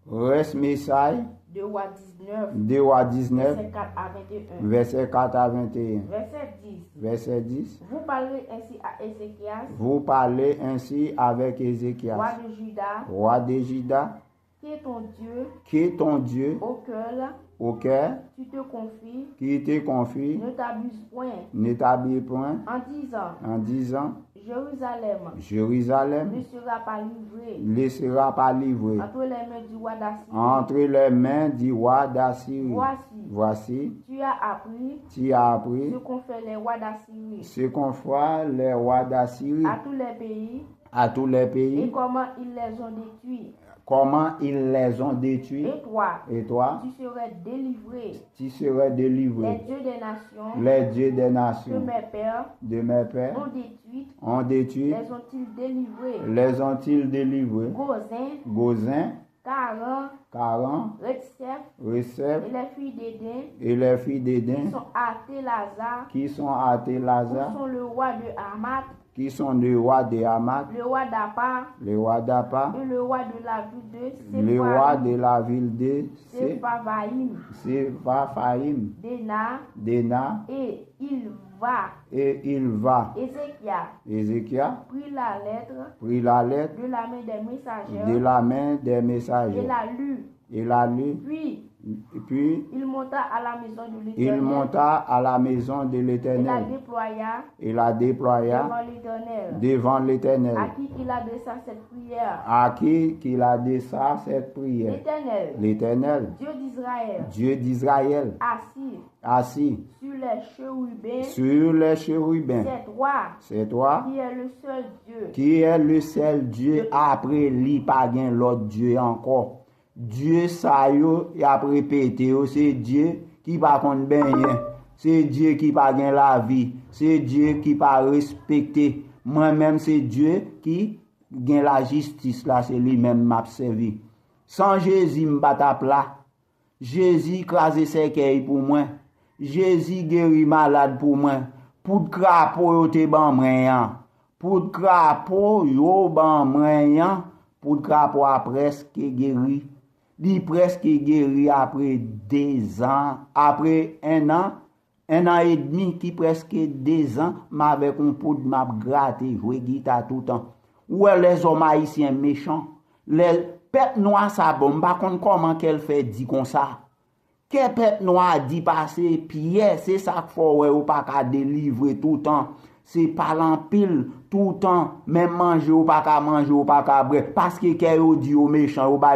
Reste message. 2 Rois 19. 2 Rois 19. Verset 4 à 21. Verset 4 à 21. Verset 10. Verset 10. Vous parlerez ainsi à Ézéchias, Vous parlez ainsi avec Ézéchias, roi de Juda, roi de Juda, qui est ton Dieu, qui est ton Dieu, auquel tu te confies, ne t'abuse point, n'établis point, en disant, Jérusalem ne sera pas livré entre les mains du roi d'Assyrie. entre les mains du roi d'Assyrie. Voici, tu as appris ce qu'ont fait les rois d'Assyrie ce qu'on fait les rois d'Assyrie à tous les pays, et et comment ils les ont détruits. Et toi, tu serais délivré des dieux des nations que mes pères ont détruit, les ont-ils délivrés. Gozin, Caran, Recep et les filles d'Éden, qui sont à Télazar, qui sont le roi de Hamath, qui sont le roi de Hamath, le roi d'Apa, et le roi de la ville de le roi de la ville de Sepharvaïm, Déna, et il va. Ézéchias Prit la lettre de la main des messagers, de la main des messagers et la lut. Puis Il monta à la maison de il l'Éternel monta à la maison de et l'Éternel et la déploya devant l'Éternel, à qui il adressa cette prière. à qui qu'il adressa cette prière. L'Éternel, Dieu d'Israël, assis sur les chérubins, c'est toi qui est le seul Dieu. après lui pas gen l'autre Dieu encore. Dieu ça yo y a répété, c'est Dieu qui pas konn ben rien. C'est Dieu qui pas gen la vie, c'est Dieu qui pas respecté. Moi-même c'est Dieu qui gen la justice là, c'est lui-même m'a servi. Sans Jésus m'bata plat. Jésus crasé cercueil pour moi. Jésus guéri malade pour moi. Pour crapaud yo te ban mwen. Pour crapaud yo ban mwen. Pour crapaud a presque guéri. Li presque guéri après 2 ans, après 1 an et demi, qui presque 2 ans, m'avec un poudre m'a gratté, jouer guitare tout le temps. Ouais, les hommes haïtiens méchants, les pètes noires ça bon, pas comment qu'elle fait dit comme ça. Que pète noire dit passer Pierre, c'est ça qu'il faut ouais ou pas qu'à délivrer tout le temps. C'est pas l'empile tout le temps, même manger ou pas qu'à manger ou pas qu'à bref, parce que qu'elle dit au méchant ou pas